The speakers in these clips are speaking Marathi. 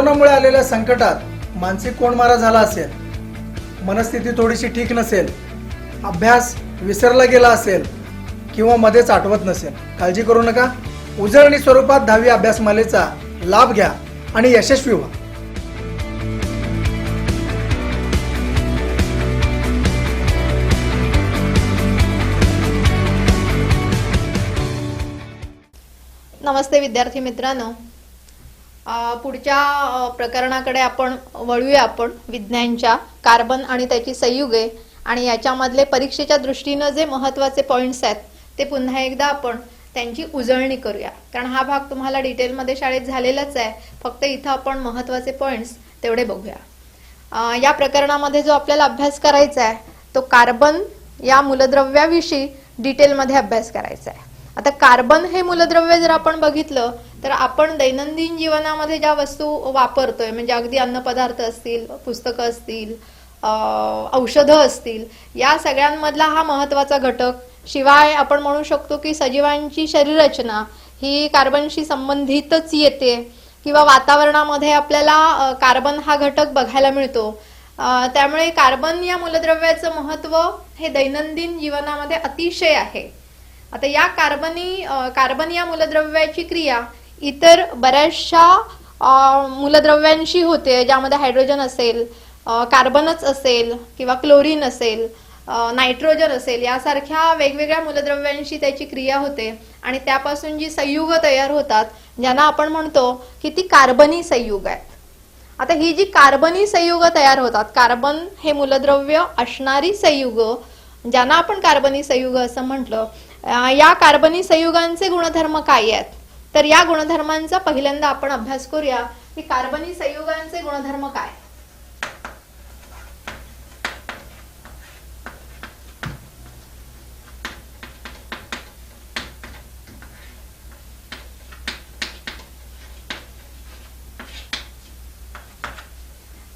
कोरोनामुळे आलेल्या संकटात मानसिक कोंडमारा झाला असेल, मनस्थिती थोडीशी ठीक नसेल, अभ्यास विसरला गेला असेल किंवा मध्येच आठवत नसेल, काळजी करू नका. उजळणी स्वरूपात 10वी अभ्यासमालेचा लाभ घ्या आणि यशस्वी व्हा. नमस्ते विद्यार्थी मित्रांनो, पुढच्या प्रकरणाकडे आपण वळूया. आपण विज्ञानच्या कार्बन आणि त्याची संयुगे आणि याच्यामधले परीक्षेच्या दृष्टीने जे महत्त्वाचे पॉइंट्स आहेत ते पुन्हा एकदा आपण त्यांची उजळणी करूया. कारण हा भाग तुम्हाला डिटेलमध्ये शाळेत झालेलाच आहे, फक्त इथं आपण महत्त्वाचे पॉइंट्स तेवढे बघूया. या प्रकरणामध्ये जो आपल्याला अभ्यास करायचा आहे तो कार्बन या मूलद्रव्याविषयी डिटेलमध्ये अभ्यास करायचा आहे. आता कार्बन हे मूलद्रव्य जर आपण बघितलं तर आपण दैनंदिन जीवनामध्ये ज्या वस्तू वापरतोय, म्हणजे अगदी अन्नपदार्थ असतील, पुस्तकं असतील, औषधं असतील, या सगळ्यांमधला हा महत्त्वाचा घटक. शिवाय आपण म्हणू शकतो की सजीवांची शरीररचना ही कार्बनशी संबंधितच येते किंवा वातावरणामध्ये आपल्याला कार्बन हा घटक बघायला मिळतो. त्यामुळे कार्बन या मूलद्रव्याचं महत्त्व हे दैनंदिन जीवनामध्ये अतिशय आहे. आता या कार्बन या मूलद्रव्याची क्रिया इतर बऱ्याचशा मूलद्रव्यांशी होते, ज्यामध्ये हायड्रोजन असेल, कार्बनच असेल किंवा क्लोरीन असेल, नायट्रोजन असेल, यासारख्या वेगवेगळ्या मूलद्रव्यांशी त्याची क्रिया होते आणि त्यापासून जी संयुग तयार होतात ज्यांना आपण म्हणतो की ती कार्बनी संयुग आहेत. आता ही जी कार्बनी संयुग तयार होतात, कार्बन हे मूलद्रव्य असणारी संयुग ज्यांना आपण कार्बनी संयुग असं म्हटलं, या कार्बनी संयुगांचे गुणधर्म काय आहेत, तर या गुणधर्मांचा पहिल्यांदा आपण अभ्यास करूया की कार्बनी संयुगांचे गुणधर्म काय.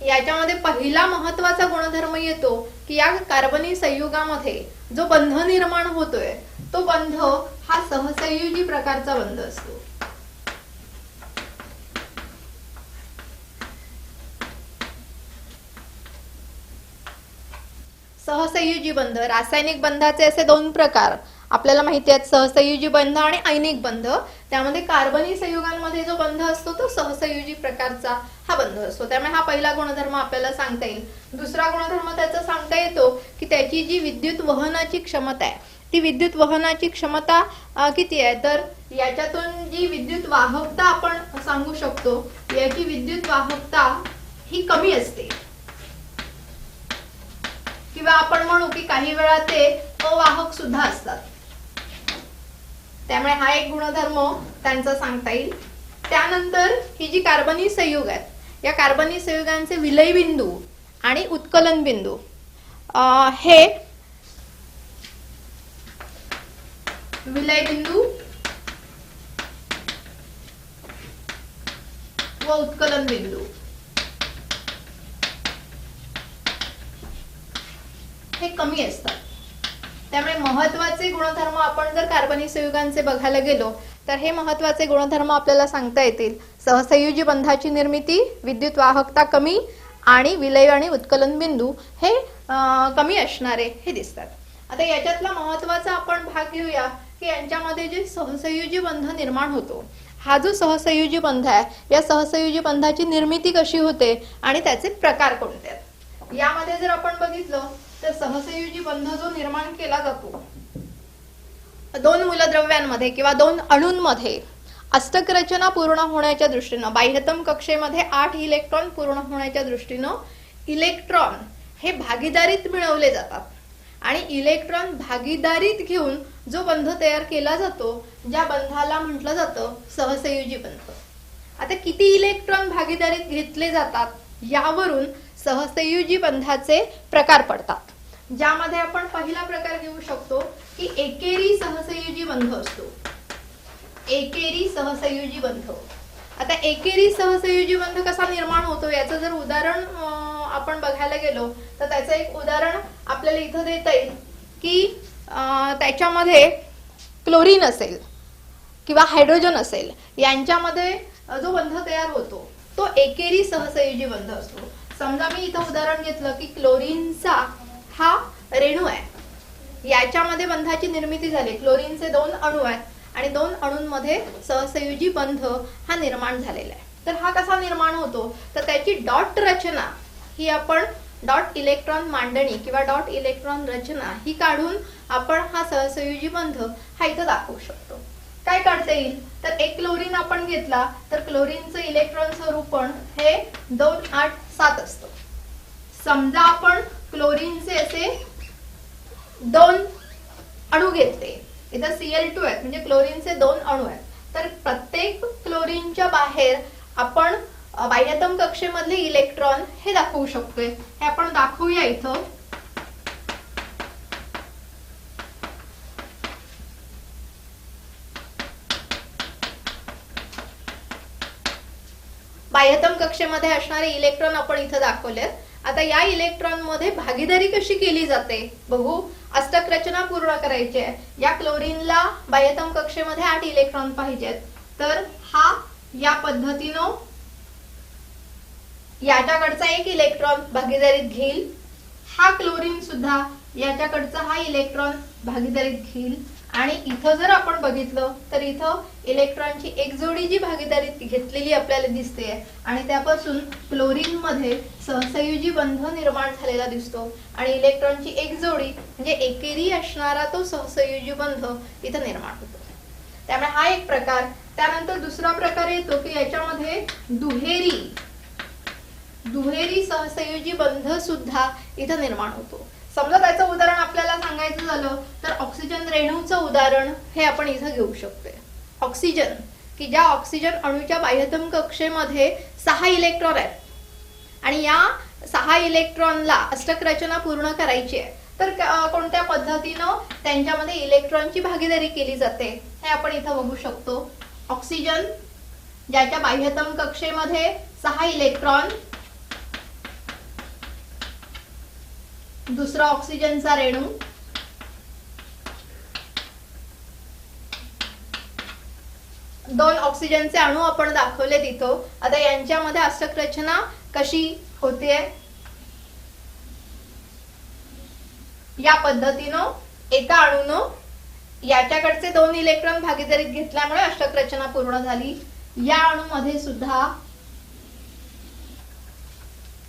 याच्यामध्ये पहिला महत्वाचा गुणधर्म येतो की या कार्बनी संयुगामध्ये जो बंध निर्माण होतोय तो बंध हा सहसंयोजी प्रकारचा बंध असतो. सहसंयोजी बंध, रासायनिक बंधाचे असे दोन प्रकार आपल्याला माहिती आहेत, सहसंयोजी बंध आणि आयनिक बंध. त्यामध्ये कार्बनी संयुगांमध्ये जो बंध असतो तो सहसंयोजी प्रकारचा हा बंध असतो. त्यामुळे हा पहिला गुणधर्म आपल्याला सांगता येईल. दुसरा गुणधर्म त्याचा सांगता येतो की त्याची जी विद्युत वहनाची क्षमता आहे, ती विद्युत वहनाची क्षमता किती आहे, तर याच्यातून जी विद्युत वाहकता आपण सांगू शकतो, याची विद्युत वाहकता ही कमी असते किंवा आपण म्हणू की काही वेळा ते अवाहक सुद्धा असतात. त्यामुळे हा एक गुणधर्म त्यांचा सांगता येईल. त्यानंतर ही जी कार्बनी संयुग आहेत, या कार्बनी संयुगांचे विलय बिंदू आणि उत्कलन बिंदू हे विलय बिंदू व उत्कलन बिंदू हे कमी असतात. त्यामुळे महत्वाचे गुणधर्म आपण जर कार्बनी संयुगांचे बघायला गेलो तर हे महत्वाचे गुणधर्म आपल्याला सांगता येतील. सहसंयोजी बंधाची निर्मिती, विद्युत वाहकता कमी आणि विलय आणि उत्कलन बिंदू हे कमी असणारे हे दिसतात. आता याच्यातला महत्वाचा आपण भाग घेऊया की यांच्यामध्ये जे सहसंयोजी बंध निर्माण होतो, हा जो सहसंयोजी बंध आहे, या सहसंयोजी बंधाची निर्मिती कशी होते आणि त्याचे प्रकार कोणते आहेत. यामध्ये जर आपण बघितलं तर सहसंयोजी बंध जो निर्माण केला जातो दोन मूलद्रव्यांमध्ये किंवा दोन अणूंमध्ये अष्टक रचना पूर्ण होण्याच्या दृष्टीनं, बाह्यतम कक्षेमध्ये 8 इलेक्ट्रॉन पूर्ण होण्याच्या दृष्टीनं इलेक्ट्रॉन हे भागीदारीत मिळवले जातात आणि इलेक्ट्रॉन भागीदारीत घेऊन जो बंध तयार केला जातो, ज्या बंधाला म्हटलं जातं सहसंयोजी बंध. आता किती इलेक्ट्रॉन भागीदारीत घेतले जातात यावरून सहसंयोजी बंधाचे प्रकार पडतात, ज्यामध्ये आपण पहिला प्रकार घेऊ शकतो की एकेरी सहसंयोजी बंध असतो. एकेरी सहसंयोजी बंध. आता एकेरी सहसंयोजी बंध कसा निर्माण होतो याचं जर उदाहरण आपण बघायला गेलो तर त्याचं एक उदाहरण आपल्याला इथं देता येईल की त्याच्यामध्ये क्लोरीन असेल किंवा हायड्रोजन असेल, यांच्यामध्ये जो बंध तयार होतो तो एकेरी सहसंयोजी बंध असतो. समजा मी इथं उदाहरण घेतलं की क्लोरीनचा हा रेणू आहे, याच्यामध्ये बंधाची निर्मिती झाली. क्लोरीनचे 2 अणू आहेत आणि 2 अणूंमध्ये सहसंयोजी बंध हा निर्माण झालेला आहे. तर हा कसा निर्माण होतो, तर त्याची डॉट रचना ही आपण डॉट इलेक्ट्रॉन मांडणी किंवा डॉट इलेक्ट्रॉन रचना ही काढून आपण हा सहसंयोजी बंध हा इथं दाखवू शकतो. काय काढता येईल, तर एक क्लोरीन आपण घेतला तर क्लोरीनचं इलेक्ट्रॉन स्वरूपण हे 2 8 7 असतं. समजा आपण क्लोरीनचे असे 2 अणू घेतले, इथं Cl2 आहेत म्हणजे क्लोरीनचे 2 अणू आहेत, तर प्रत्येक क्लोरीनच्या बाहेर आपण बाह्यतम कक्षेमधले इलेक्ट्रॉन हे दाखवू शकतोय. हे आपण दाखवूया इथं. बाह्यतम कक्षेमध्ये असणारे इलेक्ट्रॉन आपण इथं दाखवलेत. आता या इलेक्ट्रॉन मध्ये भागीदारी कशी केली जाते बघू. अष्टक रचना पूर्ण करायची आहे. या क्लोरीनला बाह्यतम कक्षेमध्ये 8 इलेक्ट्रॉन पाहिजेत, तर हा या पद्धतीनं याच्याकडचा 1 इलेक्ट्रॉन भागीदारीत घेईल. हा क्लोरीन सुद्धा याच्याकडचा हा इलेक्ट्रॉन भागीदारीत घेईल. आणि इथं जर आपण बघितलं तर इथं इलेक्ट्रॉनची एक जोडी जी भागीदारीत घेतलेली आपल्याला दिसते आणि त्यापासून क्लोरीन मध्ये सहसंयोजी बंध निर्माण झालेला दिसतो आणि इलेक्ट्रॉनची एक जोडी म्हणजे एकेरी असणारा तो सहसंयोजी बंध इथं निर्माण होतो. त्यामुळे हा एक प्रकार. त्यानंतर दुसरा प्रकार येतो की याच्यामध्ये दुहेरी सहसंयोजी बंध सुद्धा इथं निर्माण होतो. समजा त्याचं उदाहरण आपल्याला सांगायचं झालं तर ऑक्सिजन रेणूचं उदाहरण हे आपण इथं घेऊ शकतोय. ऑक्सिजन की ज्या ऑक्सिजन अणूच्या बाह्यतम कक्षेमध्ये 6 इलेक्ट्रॉन आहेत आणि या 6 इलेक्ट्रॉनला अष्टक रचना पूर्ण करायची आहे, तर कोणत्या पद्धतीनं त्यांच्यामध्ये इलेक्ट्रॉनची भागीदारी केली जाते हे आपण इथं बघू शकतो. ऑक्सिजन ज्याच्या बाह्यतम कक्षेमध्ये 6 इलेक्ट्रॉन, दुसरा ऑक्सिजनचा रेणू, दोन ऑक्सिजनचे अणू आपण दाखवले तिथं. आता यांच्यामध्ये अष्टक रचना कशी होते या पद्धतीनं एका अणूनं याच्याकडचे 2 इलेक्ट्रॉन भागीदारीत घेतल्यामुळे अष्टक रचना पूर्ण झाली. या अणूमध्ये सुद्धा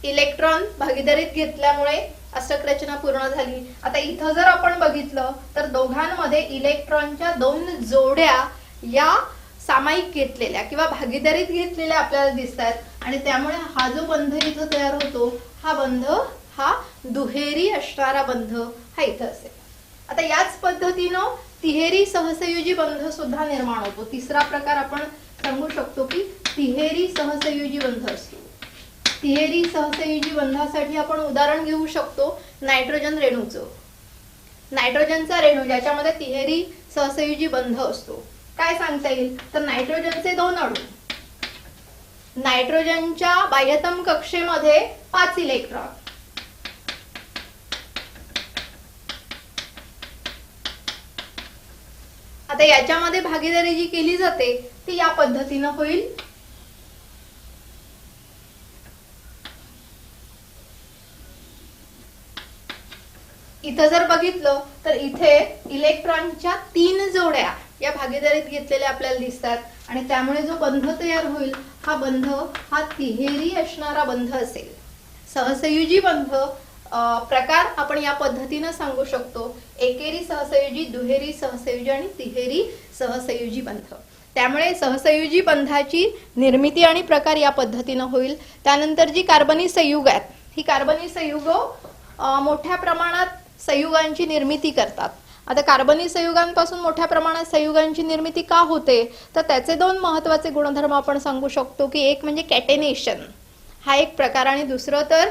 इलेक्ट्रॉन भागीदारीत घेतल्यामुळे अष्टक रचना पूर्ण झाली. आता इथं जर आपण बघितलं तर दोघांमध्ये इलेक्ट्रॉनच्या 2 जोड्या या सामायिक घेतलेल्या किंवा भागीदारीत घेतलेल्या आपल्याला दिसतात आणि त्यामुळे हा जो बंध इथं तयार होतो हा बंध हा दुहेरी असणारा बंध हा इथं असेल. आता याच पद्धतीनं तिहेरी सहसंयोजी बंध सुद्धा निर्माण होतो. तिसरा प्रकार आपण सांगू शकतो की तिहेरी सहसंयोजी बंध असतो. तिहेरी सहसंयोजी बंधासाठी आपण उदाहरण घेऊ शकतो नायट्रोजन रेणूचं. नायट्रोजनचा रेणू ज्याच्यामध्ये तिहेरी सहसंयोजी बंध असतो. काय सांगता येईल तर नायट्रोजनचे 2 अणू, नायट्रोजनच्या बाह्यतम कक्षेमध्ये 5 इलेक्ट्रॉन, आता याच्यामध्ये भागीदारी जी केली जाते ती या पद्धतीनं होईल. इथं जर बघितलं तर इथे इलेक्ट्रॉनच्या 3 जोड्या या भागीदारीत घेतलेल्या आपल्याला दिसतात आणि त्यामुळे जो बंध तयार होईल हा बंध हा तिहेरी असणारा बंध असेल. सहसंयोजी बंध प्रकार आपण या पद्धतीनं सांगू शकतो. एकेरी सहसंयोजी, दुहेरी सहसंयोजी आणि तिहेरी सहसंयोजी बंध. त्यामुळे सहसंयोजी बंधाची निर्मिती आणि प्रकार या पद्धतीनं होईल. त्यानंतर जी कार्बनी संयुग आहेत, ही कार्बनी संयुग मोठ्या प्रमाणात संयुगांची निर्मिती करतात. आता कार्बनी संयुगांपासून मोठ्या प्रमाणात संयुगांची निर्मिती का होते तर त्याचे 2 महत्त्वाचे गुणधर्म आपण सांगू शकतो की एक म्हणजे कॅटेनेशन हा एक प्रकार आणि दुसरं तर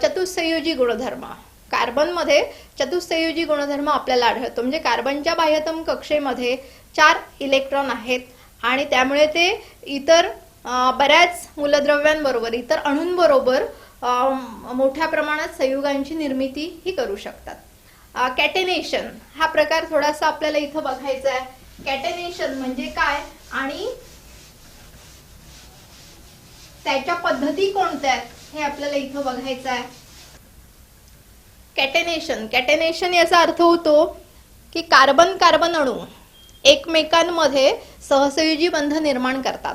चतुस्संयोजी गुणधर्म. कार्बनमध्ये चतुस्संयोजी गुणधर्म आपल्याला आढळतो. म्हणजे कार्बनच्या बाह्यतम कक्षेमध्ये 4 इलेक्ट्रॉन आहेत आणि त्यामुळे ते इतर बऱ्याच मूलद्रव्यांबरोबर, इतर अणूंबरोबर मोठ्या प्रमाणात संयुगांची निर्मिती ही करू शकतात. कॅटेनेशन हा प्रकार थोडासा आपल्याला इथं बघायचा आहे. कॅटेनेशन म्हणजे काय आणि त्याच्या पद्धती कोणत्या आहेत हे आपल्याला इथं बघायचं आहे. कॅटेनेशन. कॅटेनेशन याचा अर्थ होतो की कार्बन कार्बन अणू एकमेकांमध्ये सहसंयोजी बंध निर्माण करतात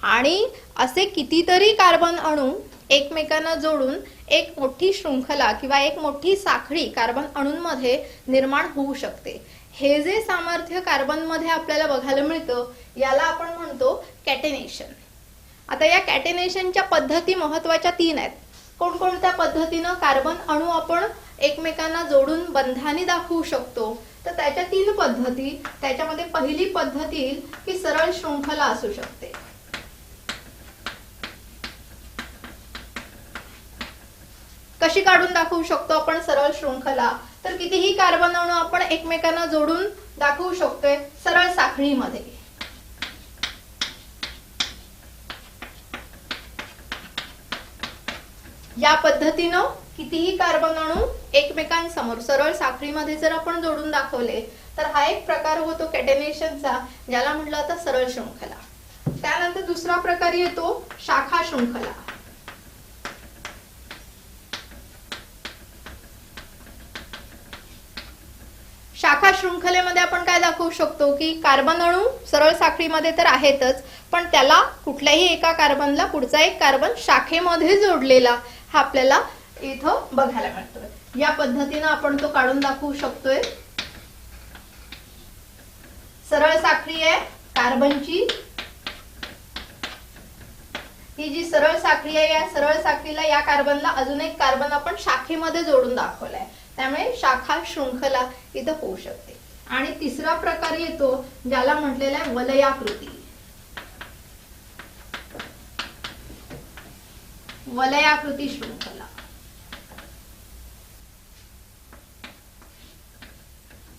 आणि असे कितीतरी कार्बन अणू एकमेकांना जोडून एक मोठी शृंखला किंवा एक मोठी साखळी कार्बन अणूंमध्ये निर्माण होऊ शकते. हे जे सामर्थ्य कार्बनमध्ये आपल्याला बघायला मिळतं याला आपण म्हणतो कॅटेनेशन. आता या कॅटेनेशनच्या पद्धती महत्वाच्या 3 आहेत. कोणकोणत्या पद्धतीनं कार्बन अणू आपण एकमेकांना जोडून बंधाने दाखवू शकतो, तर त्याच्या 3 पद्धती. त्याच्यामध्ये पहिली पद्धत येईल की सरळ शृंखला असू शकते. कशी काढून दाखवू शकतो आपण सरळ शृंखला? तर कितीही कार्बन अणू आपण एकमेकांना जोडून दाखवू शकतोय सरळ साखळीमध्ये. या पद्धतीनं कितीही कार्बन अणू एकमेकांसमोर सरळ साखळीमध्ये जर आपण जोडून दाखवले तर हा एक प्रकार होतो कॅटेनेशनचा, ज्याला म्हटलं जातं सरळ शृंखला. त्यानंतर दुसरा प्रकार येतो शाखा शृंखला. शाखा शृंखलेमध्ये आपण काय दाखवू शकतो की कार्बन अणू सरळ साखळीमध्ये तर आहेतच, पण त्याला कुठल्याही एका कार्बनला पुढचा एक कार्बन शाखेमध्ये जोडलेला हा आपल्याला इथं बघायला मिळतोय. या पद्धतीनं आपण तो काढून दाखवू शकतोय. सरळ साखळी आहे कार्बनची. ही जी सरळ साखळी आहे या सरळ साखळीला या कार्बनला अजून एक कार्बन आपण शाखेमध्ये जोडून दाखवलाय, त्यामुळे शाखा शृंखला इथं होऊ शकते. आणि तिसरा प्रकार येतो ज्याला म्हटलेला आहे वलयाकृती. वलयाकृती शृंखला.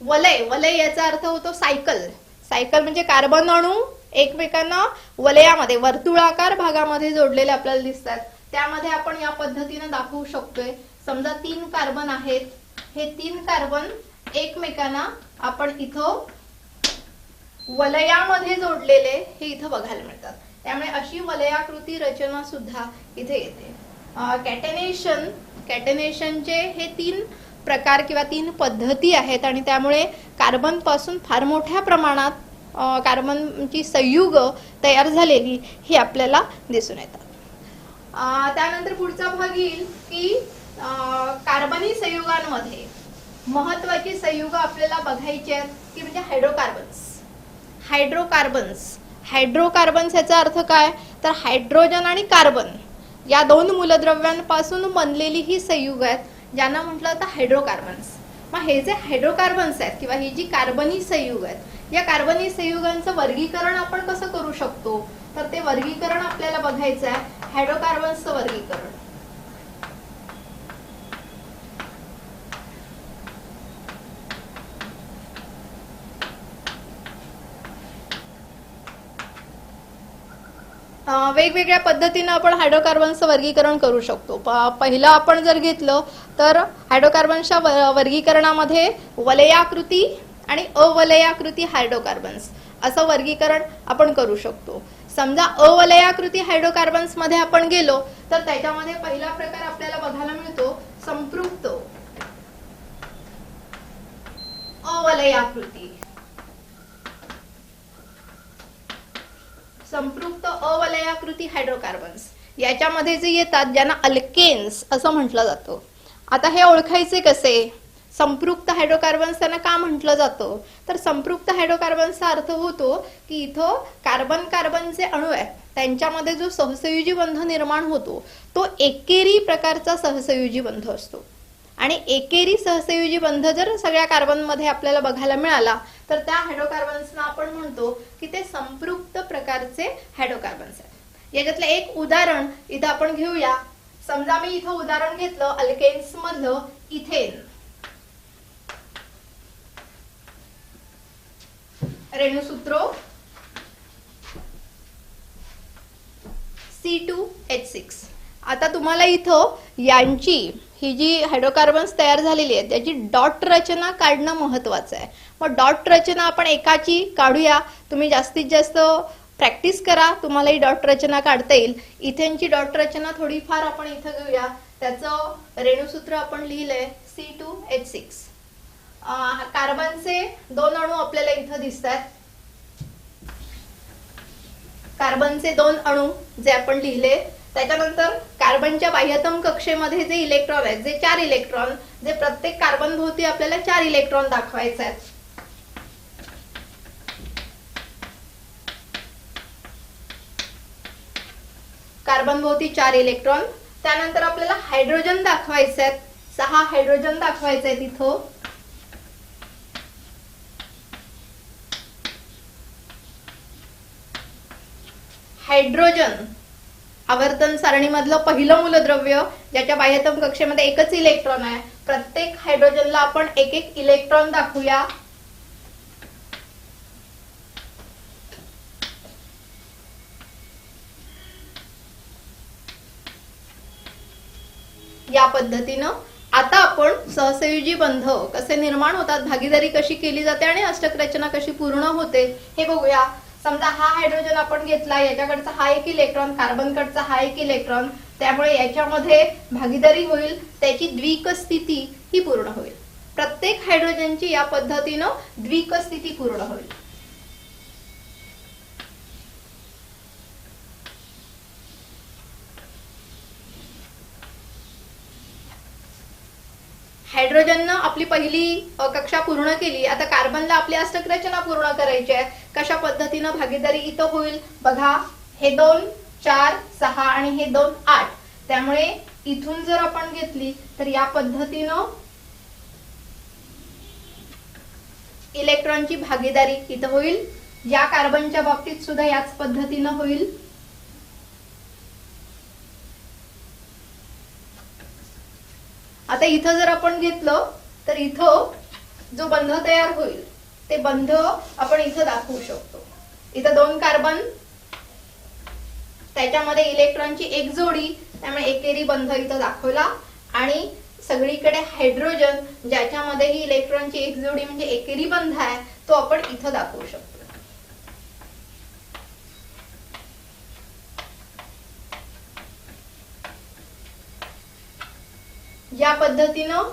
वलय. वलय याचा अर्थ होतो सायकल. सायकल म्हणजे कार्बन अणू एकमेकांना वलयामध्ये वर्तुळाकार भागामध्ये जोडलेले आपल्याला दिसतात. त्यामध्ये आपण या पद्धतीने दाखवू शकतोय. समजा 3 कार्बन आहेत. हे 3 कार्बन एकमेकांना आपण इथं वलयामध्ये जोडलेले हे इथं बघायला मिळतात. त्यामुळे अशी वलयाकृती रचना सुद्धा इथे येते. कॅटेनेशनचे हे 3 प्रकार किंवा 3 पद्धती आहेत आणि त्यामुळे कार्बन पासून फार मोठ्या प्रमाणात कार्बनची संयुग तयार झालेली ही आपल्याला दिसून येतात. त्यानंतर पुढचा भाग येईल की कार्बनी संयुगांमध्ये महत्वाची संयुग आपल्याला बघायची आहेत की म्हणजे हायड्रोकार्बन्स. हायड्रोकार्बन्स याचा अर्थ काय? तर हायड्रोजन आणि कार्बन या 2 मूलद्रव्यांपासून बनलेली ही संयुग आहेत ज्यांना म्हटलं जातं हायड्रोकार्बन्स. मग हे जे हायड्रोकार्बन्स आहेत किंवा ही जी कार्बनी संयुग आहेत या कार्बनी संयुगांचं वर्गीकरण आपण कसं करू शकतो? तर ते वर्गीकरण आपल्याला बघायचं आहे. हायड्रोकार्बन्सचं वर्गीकरण. वेगवेगळ्या पद्धतीने आपण हायड्रोकार्बनचं वर्गीकरण करू शकतो. पहिलं आपण जर घेतलं तर हायड्रोकार्बनच्या वर्गीकरणामध्ये वलयाकृती आणि अवलयाकृती हायड्रोकार्बन्स असं वर्गीकरण आपण करू शकतो. समजा अवलयाकृती हायड्रोकार्बन्स मध्ये आपण गेलो तर त्याच्यामध्ये पहिला प्रकार आपल्याला बघायला मिळतो संपृक्त अवलयाकृती. संपृक्त अवलयाकृती हायड्रोकार्बन्स याच्यामध्ये जे येतात ज्यांना अल्केन्स असं म्हटलं जातं. आता हे ओळखायचे कसे? संपृक्त हायड्रोकार्बन्स त्यांना का म्हटलं जातं? तर संपृक्त हायड्रोकार्बन्सचा अर्थ होतो की इथं कार्बन कार्बन जे अणू आहेत त्यांच्यामध्ये जो सहसंयोजी बंध निर्माण होतो तो एकेरी प्रकारचा सहसंयोजी बंध असतो. आणि एकेरी सहसंयोजी बंध जर सगळ्या कार्बनमध्ये आपल्याला बघायला मिळाला तर त्या हायड्रोकार्बन्सना आपण म्हणतो की ते संपृक्त प्रकारचे हायड्रोकार्बन्स आहेत. याच्यातलं एक उदाहरण इथं आपण घेऊया. समजा मी इथं उदाहरण घेतलं अल्केन्स मधलं इथेन. रेणुसूत्र C2H6. आता तुम्हाला इथं यांची ही जी हायड्रोकार्बन्स तयार झालेली आहे त्याची डॉट रचना काढणं महत्वाचं आहे. मग डॉट रचना आपण एकाची काढूया. तुम्ही जास्तीत जास्त प्रॅक्टिस करा, तुम्हालाही डॉट रचना काढता येईल. इथेनची डॉट रचना थोडीफार आपण इथं घेऊया. त्याचं रेणुसूत्र आपण लिहिलंय C2H6. कार्बनचे 2 अणू आपल्याला इथं दिसतात. कार्बनचे 2 अणू जे आपण लिहिले, त्याच्यानंतर कार्बनच्या बाह्यतम कक्षेमध्ये जे इलेक्ट्रॉन आहेत, जे 4 इलेक्ट्रॉन, जे प्रत्येक कार्बन भोवती आपल्याला 4 इलेक्ट्रॉन दाखवायचे आहेत. कार्बन भोवती 4 इलेक्ट्रॉन. त्यानंतर आपल्याला हायड्रोजन दाखवायचे आहेत. 6 हायड्रोजन दाखवायचे आहेत इथं. हायड्रोजन आवर्तन सारणीमधलं पहिलं मूलद्रव्य, ज्याच्या बाह्यतम कक्षेमध्ये एकच इलेक्ट्रॉन आहे. प्रत्येक हायड्रोजनला आपण एक एक इलेक्ट्रॉन दाखवूया. या पद्धतीनं आता आपण सहसंयोजी बंध कसे निर्माण होतात, भागीदारी कशी केली जाते आणि अष्टक रचना कशी पूर्ण होते हे बघूया. समजा हा हायड्रोजन आपण घेतला, याच्याकडचा हा एक इलेक्ट्रॉन, कार्बनकडचा हा एक इलेक्ट्रॉन, त्यामुळे याच्यामध्ये भागीदारी होईल, त्याची द्विक स्थिती ही पूर्ण होईल. प्रत्येक हायड्रोजनची या पद्धतीनं द्विक स्थिती पूर्ण होईल. हायड्रोजननं आपली पहिली कक्षा पूर्ण केली. आता कार्बनला आपली अष्टक रचना पूर्ण करायची आहे. कशा पद्धतीनं भागीदारी इथं होईल बघा. हे 2 4 6 आणि हे 2 8. त्यामुळे इथून जर आपण घेतली तर या पद्धतीनं इलेक्ट्रॉनची भागीदारी इथं होईल. या कार्बनच्या बाबतीत सुद्धा याच पद्धतीनं होईल. आता इथं जर आपण घेतलं तर इथं जो बंध तयार होईल ते बंध आपण इथं दाखवू शकतो. इथं 2 कार्बन, त्याच्यामध्ये इलेक्ट्रॉनची एक जोडी, त्यामुळे एकेरी बंध इथं दाखवला. आणि सगळीकडे हायड्रोजन, ज्याच्यामध्ये ही इलेक्ट्रॉनची एक जोडी म्हणजे एकेरी बंध आहे, तो आपण इथं दाखवू शकतो. या पद्धतीनं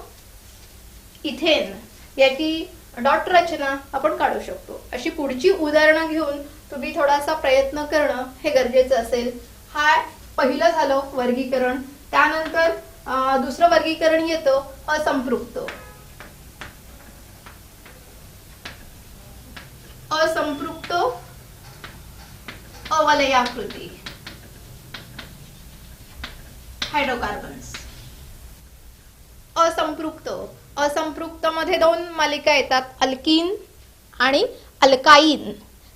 इथेन याची डॉट रचना आपण काढू शकतो. अशी पुढची उदाहरणं घेऊन तुम्ही थोडासा प्रयत्न करणं हे गरजेचं असेल. हा पहिलं झालं वर्गीकरण. त्यानंतर दुसरं वर्गीकरण येतं असंपृक्त. असंपृक्त अवलयाकृती हायड्रोकार्बन्स. असंपृक्त मध्ये 2 मालिका येतात, अल्कीन आणि अल्काईन.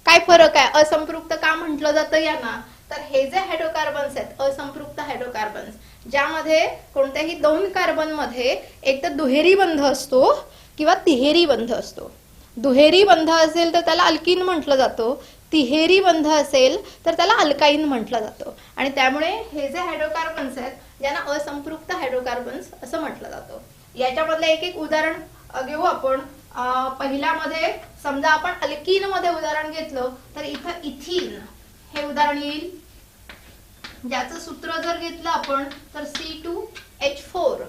काय फरक आहे? असंपृक्त का म्हटलं जातं यांना? तर हे जे हायड्रोकार्बन्स आहेत, असंपृक्त हायड्रोकार्बन्स, ज्यामध्ये कोणत्याही 2 कार्बन मध्ये एक तर दुहेरी बंध असतो किंवा तिहेरी बंध असतो. दुहेरी बंध असेल तर त्याला अल्कीन म्हटलं जातं, तिहेरी बंध असेल तर त्याला अल्काईन म्हटलं जातं. आणि त्यामुळे हे जे हायड्रोकार्बन्स आहेत ज्यांना असंपृक्त हायड्रोकार्बन्स असं म्हटलं जातं. याच्यामधलं एक एक उदाहरण घेऊ आपण. पहिल्यामध्ये समजा आपण अल्कीन मध्ये उदाहरण घेतलं तर इथं इथीन हे उदाहरण येईल, ज्याचं सूत्र जर घेतलं आपण तर C2H4.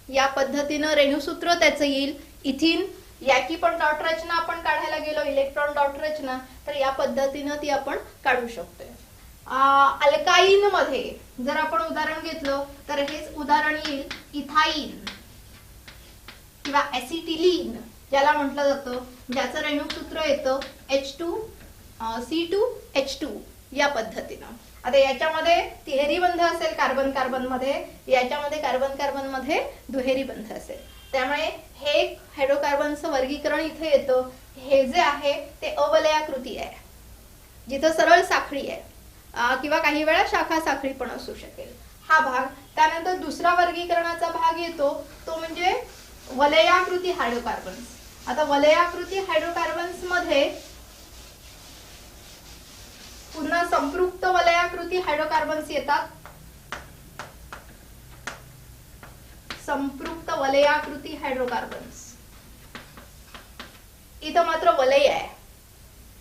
या पद्धतीनं रेणुसूत्र त्याचं येईल. इथीन याची पण डॉट रचना आपण काढायला गेलो, इलेक्ट्रॉन डॉट रचना, तर या पद्धतीनं ती आपण काढू शकतो. अल्काईन मध्ये जर आपण उदाहरण घेतलं तर हेच उदाहरण येईल इथाईन किंवा ऍसिटिलीन ज्याला म्हटलं जातं, ज्याचं रेणुसूत्र येतं C2H2 या पद्धतीनं. आता याच्यामध्ये तिहेरी बंध असेल कार्बन कार्बन मध्ये, याच्यामध्ये कार्बन कार्बन मध्ये दुहेरी बंध असेल. त्यामुळे हे हायड्रोकार्बनचं वर्गीकरण इथे येतं. हे जे आहे ते अवलयाकृती आहे, जिथं सरळ साखळी आहे किंवा काही वेळा शाखा साखळी पण असू शकेल हा भाग. त्यानंतर दुसरा वर्गीकरणाचा भाग येतो तो म्हणजे वलयाकृती हायड्रोकार्बन्स. आता वलयाकृती हायड्रोकार्बन्स मध्ये पुन्हा संपृक्त वलयाकृती हायड्रोकार्बन्स येतात. संपृक्त वलयाकृती हायड्रोकार्बन्स, इथं मात्र वलय आहे.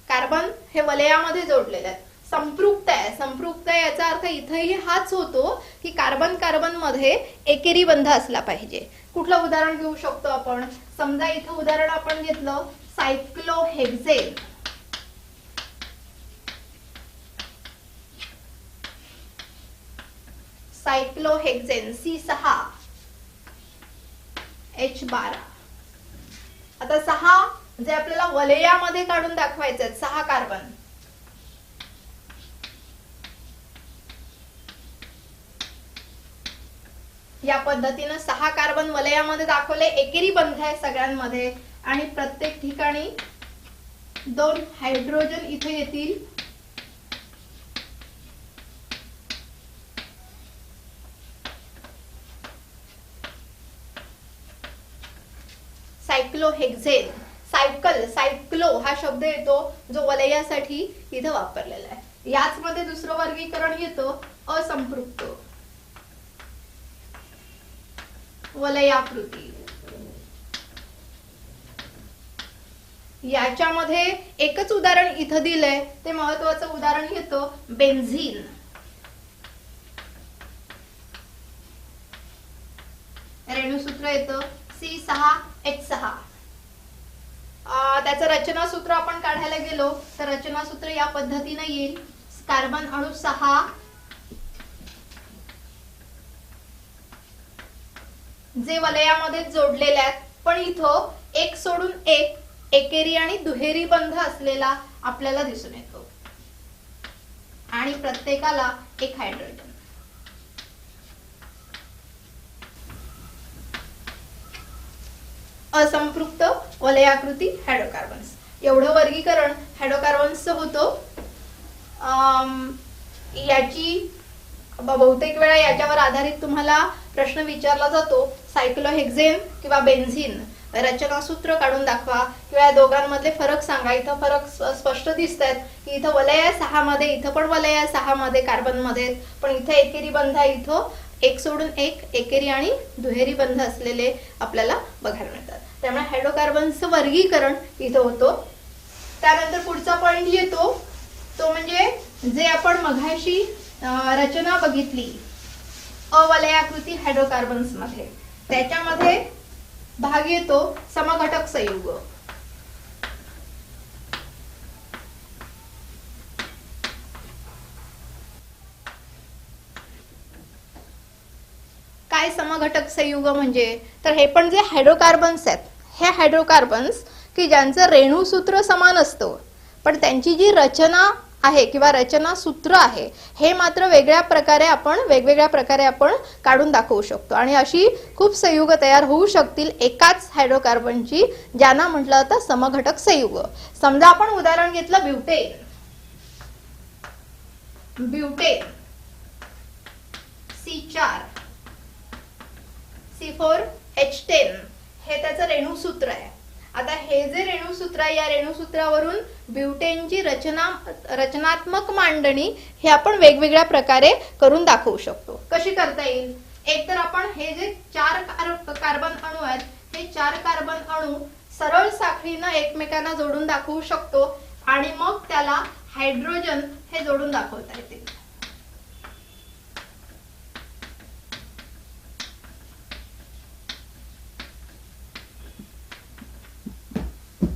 कार्बन हे वलयामध्ये जोडलेले आहेत. संपृक्त आहे. संपृक्त आहे याचा अर्थ इथंही हाच होतो की कार्बन कार्बन मध्ये एकेरी बंध असला पाहिजे. कुठलं उदाहरण घेऊ शकतो आपण? समजा इथं उदाहरण आपण घेतलं सायक्लोहेक्सेन. सायक्लोहेक्सेन C6H12. आता 6 जे आपल्याला वलयामध्ये काढून दाखवायचे आहेत, 6 कार्बन. या पद्धतीनं 6 कार्बन वलयामध्ये दाखवले. एकेरी बंध आहे सगळ्यांमध्ये आणि प्रत्येक ठिकाणी 2 हायड्रोजन इथे येतील. सायक्लोहेक्सेन. सायक्लो हा शब्द येतो जो वलयासाठी इथे वापरलेला आहे. याच मध्ये दुसरं वर्गीकरण येतं असंपृक्त वलयाकृती. याच्यामध्ये एकच उदाहरण इथं दिलंय, ते महत्वाचं उदाहरण येतं बेन्झीन. रेणुसूत्र येतं C6H6. त्याचं रचना सूत्र आपण काढायला गेलो तर रचना सूत्र या पद्धतीने येईल. कार्बन अणू 6 जे वलयामध्ये जोडलेले आहेत, पण इथं एक सोडून एक एकेरी आणि दुहेरी बंध असलेला आपल्याला दिसून येतो आणि प्रत्येकाला एक हायड्रोजन. असंपृक्त वलयाकृती हायड्रोकार्बन्स. एवढं वर्गीकरण हायड्रोकार्बन्सचं होतं. याची बहुतेक वेळा याच्यावर आधारित तुम्हाला प्रश्न विचारला जातो. सायक्लोहेक्सेन किंवा बेन्झीन रचनासूत्र काढून दाखवा किंवा या दोघांमधले फरक सांगा. इथं फरक स्पष्ट दिसत आहेत की इथं वलय 6 मध्ये, इथं पण वलय 6 मध्ये कार्बन मध्ये, पण इथं एकेरी बंध आहे. इथं एक सोडून एक एकेरी आणि दुहेरी बंध असलेले आपल्याला बघायला मिळतात. त्यामुळे हायड्रोकार्बनचं वर्गीकरण इथं होतो. त्यानंतर पुढचा पॉइंट येतो तो म्हणजे जे आपण मघाशी रचना बघितली अवलयाकृती हायड्रोकार्बन्स मध्ये, त्याच्यामध्ये भाग येतो समघटक संयुग. काय समघटक संयुग म्हणजे? तर हे पण जे हायड्रोकार्बन्स आहेत, हे हायड्रोकार्बन्स की ज्यांचं रेणुसूत्र समान असतं, पण त्यांची जी रचना आहे किंवा रचना सूत्र आहे हे मात्र वेगवेगळ्या प्रकारे आपण काढून दाखवू शकतो. आणि अशी खूप संयुग तयार होऊ शकतील एकाच हायड्रोकार्बनची, ज्यांना म्हटलं जातं समघटक संयुग. समजा आपण उदाहरण घेतलं ब्युटेन. ब्युटेन C4H10 हे त्याचं रेणुसूत्र आहे. आता हे जे रेणुसूत्र आहे, या रेणुसूत्रावरून ब्युटेनची रचनात्मक मांडणी हे आपण वेगवेगळ्या प्रकारे करून दाखवू शकतो. कशी करता येईल? एक तर आपण हे जे 4 कार्बन अणू आहेत, हे 4 कार्बन अणू सरळ साखळीनं एकमेकांना जोडून दाखवू शकतो आणि मग त्याला हायड्रोजन हे जोडून दाखवता येतील.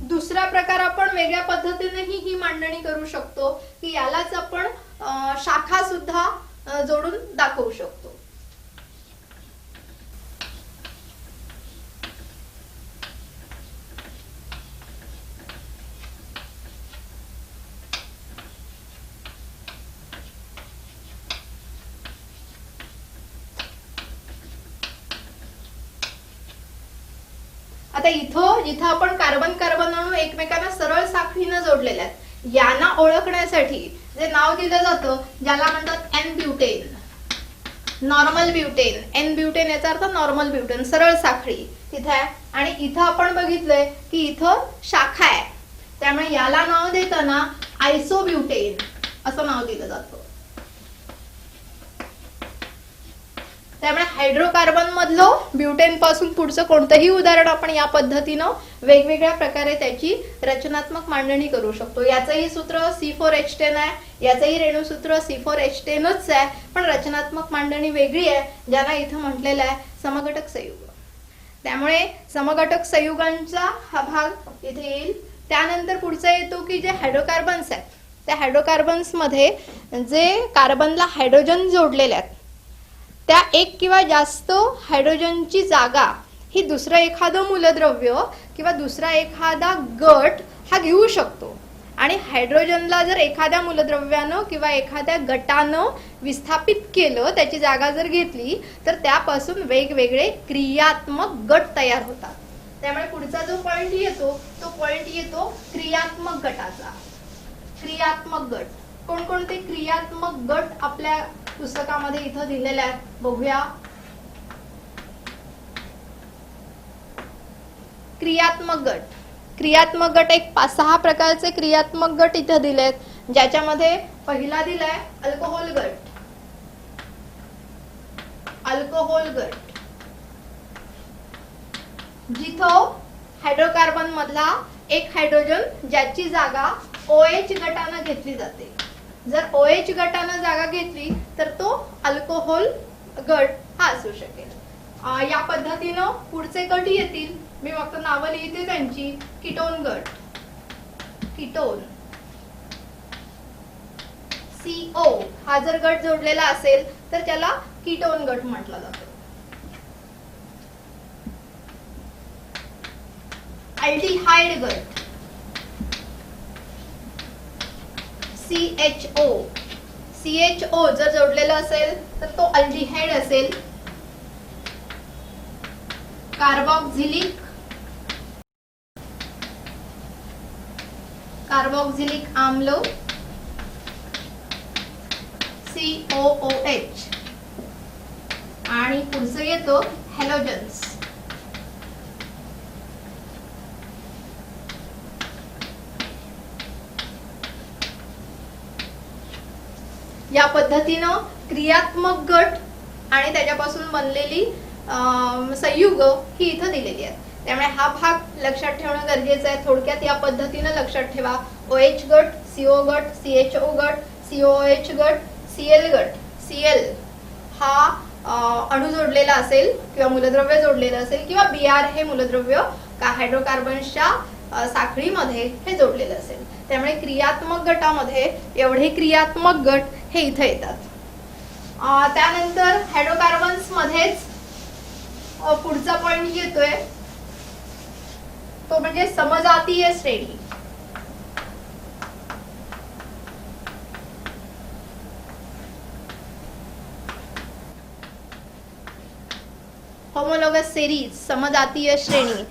दुसरा प्रकार आपण वेगळ्या पद्धतीनेही ही मांडणी करू शकतो की यालाच आपण शाखा सुद्धा जोडून दाखवू शकतो. आता जिथं आपण कार्बन कार्बन अणू एकमेकांना सरळ साखळीनं जोडलेले आहेत, यांना ओळखण्यासाठी जे नाव दिलं जातं ज्याला म्हणतात n butane, normal butane. N butane याचा अर्थ नॉर्मल ब्युटेन, सरळ साखळी तिथे आहे. आणि इथं आपण बघितलंय की इथं शाखा आहे, त्यामुळे याला नाव देताना आयसोब्युटेन असं नाव दिलं जातं. त्यामुळे हायड्रोकार्बन मधलं ब्युटेन पासून पुढचं कोणतंही उदाहरण आपण या पद्धतीनं वेगवेगळ्या प्रकारे त्याची रचनात्मक मांडणी करू शकतो. याचंही सूत्र C4H10 आहे, याचंही रेणुसूत्र C4H10च आहे, पण रचनात्मक मांडणी वेगळी आहे, ज्याला इथं म्हटलेलं आहे समघटक संयुग. त्यामुळे समघटक संयुगांचा हा भाग इथे येईल. त्यानंतर पुढचा येतो की जे हायड्रोकार्बन्स आहेत, त्या हायड्रोकार्बन्स मध्ये जे कार्बनला हायड्रोजन जोडलेले आहेत, त्या एक किंवा जास्त हायड्रोजनची जागा ही दुसरं एखादं मूलद्रव्य किंवा दुसरा एखादा गट हा घेऊ शकतो. आणि हायड्रोजनला जर एखाद्या मूलद्रव्यानं किंवा एखाद्या गटानं विस्थापित केलं, त्याची जागा जर घेतली, तर त्यापासून वेगवेगळे क्रियात्मक गट तयार होतात. त्यामुळे पुढचा जो पॉइंट येतो तो पॉइंट येतो क्रियात्मक गटाचा. क्रियात्मक गट, कोणकोणते क्रियात्मक गट आपल्या पुस्तकामध्ये इथं दिलेले आहेत बघूया. क्रियात्मक गट, क्रियात्मक गट एक 5-6 प्रकारचे क्रियात्मक गट इथे दिलेत, ज्याच्यामध्ये पहिला दिलाय अल्कोहोल गट. अल्कोहोल गट जिथं हायड्रोकार्बन मधला एक हायड्रोजन ज्याची जागा OH गटानं घेतली जाते. जर OH गटानं जागा घेतली तर तो अल्कोहोल गट हा असू शकेल. या पद्धतीनं पुढचे गट येतील, मी फक्त नावं लिहिते त्यांची. कीटोन गट, कीटोन CO हा जर गट जोडलेला असेल तर त्याला कीटोन गट म्हटला जातो. अल्डिहाइड गट CHO जर जोडलेला असेल तर तो अल्डिहाइड असेल. कार्बोक्सिलिक आम्ल COOH. आणि पुढचं येतो हॅलोजन्स. या पद्धतीनं क्रियात्मक गट आणि त्याच्यापासून बनलेली संयुग ही इथं दिलेली आहेत. त्यामुळे हा भाग लक्षात ठेवणं गरजेचं आहे. थोडक्यात या पद्धतीनं लक्षात ठेवा. OH गट, CO गट, CHO गट, COOH गट, Cl गट. Cl हा अणू जोडलेला असेल किंवा मूलद्रव्य जोडलेलं असेल किंवा Br हे मूलद्रव्य का हायड्रोकार्बनच्या साखळीमध्ये हे जोडलेलं असेल. त्यामुळे क्रियात्मक गटामध्ये एवढे क्रियात्मक गट हे इथे येतात. त्यानंतर हायड्रोकार्बन्स मध्येच पुढचा पॉइंट येतोय तो म्हणजे समजातीय श्रेणी. होमोलॉगस सिरीज, समजातीय श्रेणी.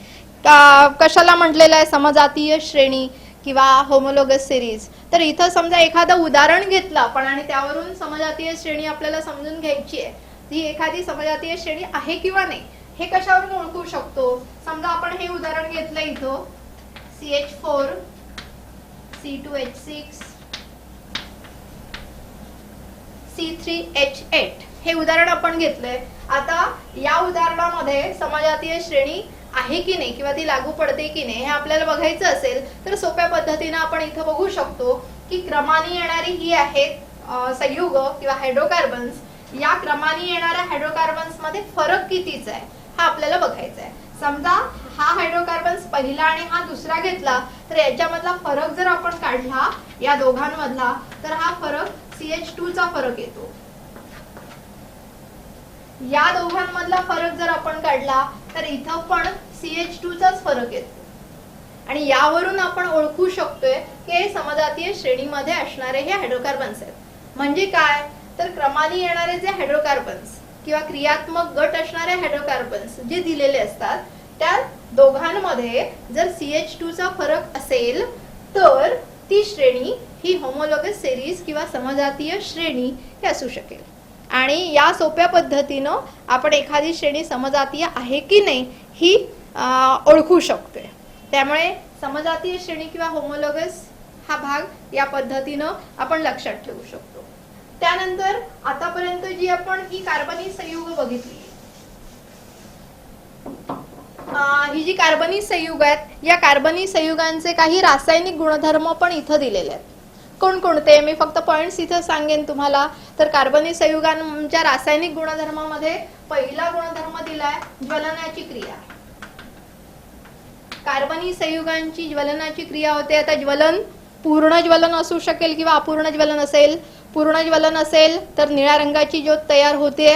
कशाला म्हटलेलं आहे समजातीय श्रेणी किंवा होमोलॉगस सिरीज? तर इथं समजा एखादं उदाहरण घेतलं आपण आणि त्यावरून समजातीय श्रेणी आपल्याला समजून घ्यायची आहे. ती एखादी समजातीय श्रेणी आहे किंवा नाही हे कशावरून ओळखू शकतो? समजा आपण हे उदाहरण घेतलं इथं CH4 C2H6 C3H8 हे उदाहरण आपण घेतलंय. आता या उदाहरणामध्ये समजातीय श्रेणी आहे की नाही किंवा ती लागू पडते की नाही हे आपल्याला बघायचं असेल तर सोप्या पद्धतीने आपण इथं बघू शकतो की क्रमाने येणारी ही आहेत संयुग किंवा हायड्रोकार्बन्स. या क्रमाने येणाऱ्या हायड्रोकार्बन्स मध्ये फरक कितीचा आहे हा आपल्याला बघायचा आहे. समजा हा हायड्रोकार्बन्स पहिला आणि हा दुसरा घेतला तर याच्यामधला फरक जर आपण काढला या दोघांमधला तर हा फरक CH2 चा फरक येतो. या दोघांमधला फरक जर आपण काढला तर इथं पण CH2 चाच फरक येतो. आणि यावरून आपण ओळखू शकतोय की समजातीय श्रेणीमध्ये असणारे हे हायड्रोकार्बन्स आहेत. म्हणजे काय तर क्रमाने येणारे जे हायड्रोकार्बन्स किंवा क्रियात्मक गट असणारे हायड्रोकार्बन्स जे दिलेले असतात त्या दोघांमध्ये जर CH2 चा फरक असेल तर ती श्रेणी ही होमोलॉगस सिरीज किंवा समजातीय श्रेणी ही असू शकेल. आणि या सोप्या पद्धतीनं आपण एखादी श्रेणी समजातीय आहे की नाही ही ओळखू शकतोय. त्यामुळे समजातीय श्रेणी किंवा होमोलॉगस हा भाग या पद्धतीनं आपण लक्षात ठेवू शकतो. त्यानंतर आतापर्यंत जी आपण ही कार्बनी संयुग बघितली, ही जी कार्बनी संयुग आहेत, या कार्बनी संयुगांचे काही रासायनिक गुणधर्म पण इथं दिलेले आहेत. कोणकोणते, मी फक्त पॉइंट्स इथं सांगेन तुम्हाला. तर कार्बनी संयुगांच्या रासायनिक गुणधर्मामध्ये पहिला गुणधर्म दिलाय ज्वलनाची क्रिया. कार्बनी संयुगांची ज्वलनाची क्रिया होते. आता ज्वलन पूर्ण ज्वलन असू शकेल किंवा अपूर्ण ज्वलन असेल. पूर्ण ज्वलन असेल तर निळ्या रंगाची ज्योत तयार होते.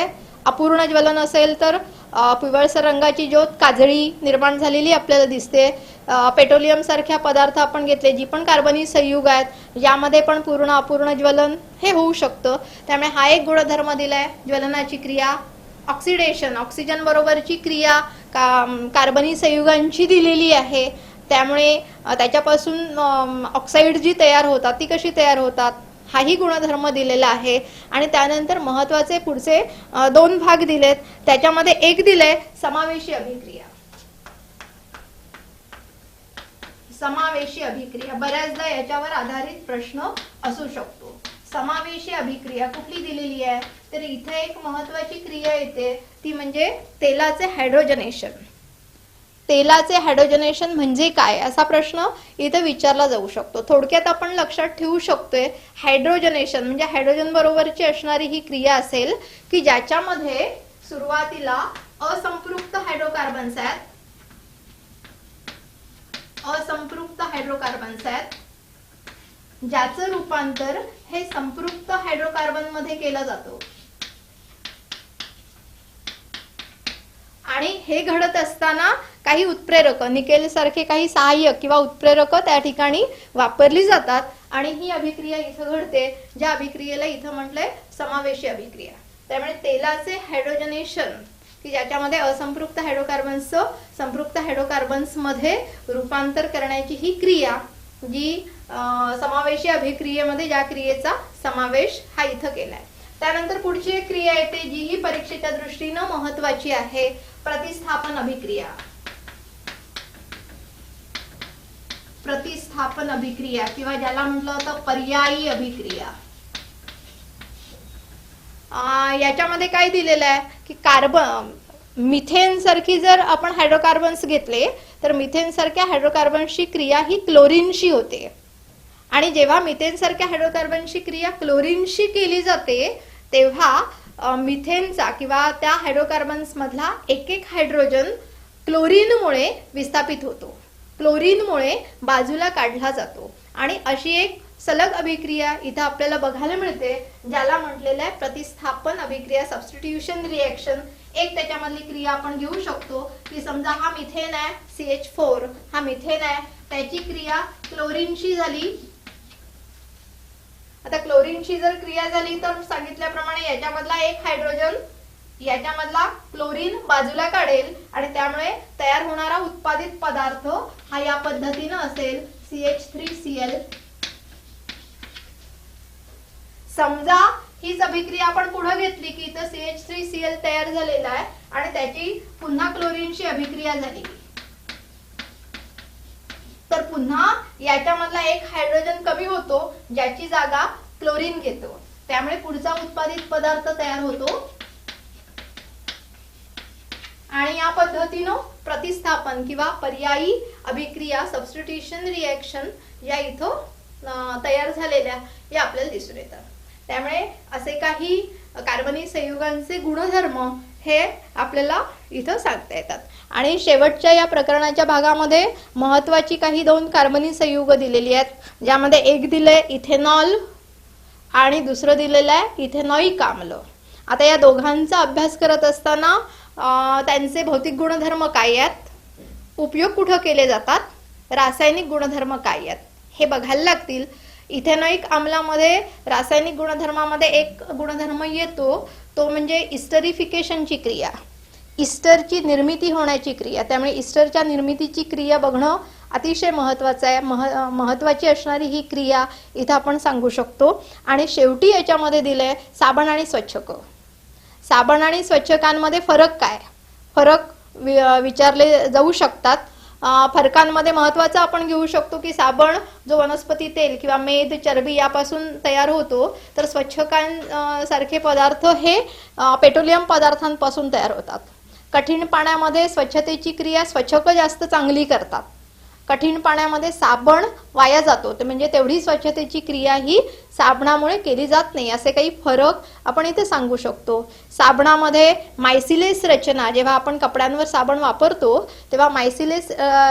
अपूर्ण ज्वलन असेल तर पिवळसर रंगाची ज्योत काजळी निर्माण झालेली आपल्याला दिसते. पेट्रोलियम सारख्या पदार्थ आपण घेतले, जी पण कार्बनी संयुग आहेत, यामध्ये पण पूर्ण अपूर्ण ज्वलन हे होऊ शकतं. त्यामुळे हा एक गुणधर्म दिलाय ज्वलनाची क्रिया. ऑक्सिडेशन, ऑक्सिजन बरोबरची क्रिया कार्बनी संयुगांची दिलेली आहे. त्यामुळे त्याच्यापासून ऑक्साईड जी तयार होतात ती कशी तयार होतात हाही गुणधर्म दिलेला आहे. आणि त्यानंतर महत्वाचे पुढचे 2 भाग दिलेत. त्याच्यामध्ये एक दिलंय समावेशी अभिक्रिया. समावेशी अभिक्रिया बऱ्याचदा याच्यावर आधारित प्रश्न असू शकतो. समावेशी अभिक्रिया कुठली दिलेली आहे, तर इथे एक महत्वाची क्रिया येते, ती म्हणजे तेलाचे हायड्रोजनेशन. तेलाचे हायड्रोजनेशन म्हणजे काय, असा प्रश्न इथे विचारला जाऊ शकतो. थोडक्यात आपण लक्षात ठेवू शकतोय, हायड्रोजनेशन म्हणजे हायड्रोजन बरोबरची असणारी ही क्रिया असेल की ज्याच्यामध्ये सुरुवातीला असंपृक्त हायड्रोकार्बन्स आहेत. असंपृक्त हायड्रोकार्बन्स आहेत, ज्याचं रूपांतर हे संपृक्त हायड्रोकार्बन मध्ये केलं जातं. आणि हे घडत असताना काही उत्प्रेरक, निकेल सारखे काही सहाय्यक किंवा उत्प्रेरक त्या ठिकाणी वापरली जातात आणि ही अभिक्रिया इथं घडते, ज्या अभिक्रियेला इथं म्हटलंय समावेशी अभिक्रिया. त्यामुळे तेलाचे हायड्रोजनेशन की ज्याच्यामध्ये असंपृक्त हायड्रोकार्बन्सचं संपृक्त हायड्रोकार्बन्स मध्ये रूपांतर करण्याची ही क्रिया, जी समावेशी अभिक्रियेमध्ये ज्या क्रियेचा समावेश हा इथं केलाय. त्यानंतर पुढची एक क्रिया येते जी ही परीक्षेच्या दृष्टीनं महत्वाची आहे, प्रतिस्थापन अभिक्रिया. प्रतिस्थापन अभिक्रिया किंवा ज्याला म्हटलं होतं पर्यायी अभिक्रिया. याच्यामध्ये काय दिलेलं आहे की मिथेन सारखी जर आपण हायड्रोकार्बन्स घेतले तर मिथेन सारख्या हायड्रोकार्बन्सची क्रिया ही क्लोरीनशी होते. आणि जेव्हा मिथेन सारख्या हायड्रोकार्बनची क्रिया क्लोरीनशी केली जाते तेव्हा मिथेनचा किंवा त्या हायड्रोकार्बन्स मधला एक एक हायड्रोजन क्लोरीनमुळे विस्थापित होतो, क्लोरीनमुळे बाजूला काढला जातो. आणि अशी एक सलग अभिक्रिया इथं आपल्याला बघायला मिळते, ज्याला म्हटलेलं आहे प्रतिस्थापन अभिक्रिया, सबस्टिट्यूशन रिएक्शन. एक त्याच्यामधली क्रिया आपण घेऊ शकतो की समजा हा मिथेन आहे, CH4 हा मिथेन आहे, त्याची क्रिया क्लोरीनशी झाली. आता क्लोरीनची जर क्रिया झाली तर सांगितल्याप्रमाणे याच्यामधला एक हायड्रोजन याच्यामधला क्लोरीन बाजूला काढेल आणि त्यामुळे तयार होणारा उत्पादित पदार्थ हा या पद्धतीनं असेल CH3Cl. समजा हीच अभिक्रिया आपण पुढे घेतली की इथं CH3Cl तयार झालेला आहे आणि त्याची पुन्हा क्लोरीनशी अभिक्रिया झाली तर पुन्हा याच्यामधला एक हायड्रोजन कमी होतो, ज्याची जागा क्लोरीन घेतो. त्यामुळे पुढचा उत्पादित पदार्थ तयार होतो आणि या पद्धतीनं प्रतिस्थापन किंवा पर्यायी अभिक्रिया, सबस्टिट्यूशन रिएक्शन या इथं तयार झालेल्या या आपल्याला दिसून येतात. त्यामुळे असे काही कार्बनी संयुगांचे गुणधर्म हे आपल्याला इथं सांगता येतात. आणि शेवटच्या या प्रकरणाच्या भागामध्ये महत्वाची काही 2 कार्बनी संयुग दिलेली आहेत, ज्यामध्ये एक दिलंय इथेनॉल आणि दुसरं दिलेलं आहे इथेनॉइक आम्ल. आता या दोघांचा अभ्यास करत असताना त्यांचे भौतिक गुणधर्म काय आहेत, उपयोग कुठं केले जातात, रासायनिक गुणधर्म काय आहेत हे बघायला लागतील. इथेनॉइक आम्लामध्ये रासायनिक गुणधर्मामध्ये एक गुणधर्म येतो, तो म्हणजे इस्टरिफिकेशनची क्रिया, इस्टरची निर्मिती होण्याची क्रिया. त्यामुळे इस्टरच्या निर्मितीची क्रिया बघणं अतिशय महत्त्वाचं आहे. महत्त्वाची असणारी ही क्रिया इथं आपण सांगू शकतो. आणि शेवटी याच्यामध्ये दिलंय साबण आणि स्वच्छक. साबण आणि स्वच्छकांमध्ये फरक काय, फरक विचारले जाऊ शकतात. फरकांमध्ये महत्त्वाचा आपण घेऊ शकतो की साबण जो वनस्पती तेल किंवा मेद चरबी यापासून तयार होतो, तर स्वच्छकांसारखे पदार्थ हे पेट्रोलियम पदार्थांपासून तयार होतात. कठीण पाण्यामध्ये स्वच्छतेची क्रिया स्वच्छक जास्त चांगली करतात. कठीण पाण्यामध्ये साबण वाया जातो, ते म्हणजे तेवढी स्वच्छतेची क्रिया ही साबणामुळे केली जात नाही. असे काही फरक आपण इथे सांगू शकतो. साबणामध्ये मायसिलेस रचना, जेव्हा आपण कपड्यांवर साबण वापरतो तेव्हा मायसिलेस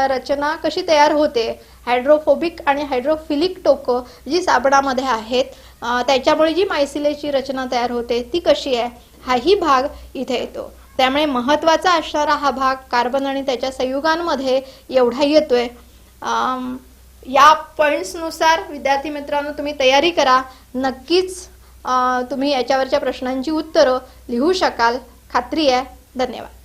रचना कशी तयार होते, हायड्रोफोबिक आणि हायड्रोफिलिक टोकं जी साबणामध्ये आहेत, त्याच्यामुळे जी मायसिलेसची रचना तयार होते ती कशी आहे, हाही भाग इथे येतो. त्यामुळे महत्त्वाचा असणारा हा भाग कार्बन आणि त्याच्या संयुगांमध्ये एवढा येतोय. या पॉइंट्सनुसार विद्यार्थी मित्रांनो तुम्ही तयारी करा. नक्कीच तुम्ही याच्यावरच्या प्रश्नांची उत्तरं लिहू शकाल, खात्री आहे. धन्यवाद.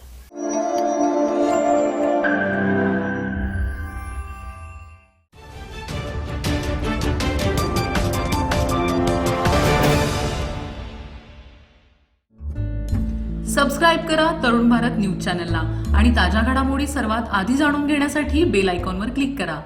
सबस्क्राईब करा तरुण भारत न्यूज चॅनलला आणि ताज्या घडामोडी सर्वात आधी जाणून घेण्यासाठी बेल आयकॉनवर क्लिक करा.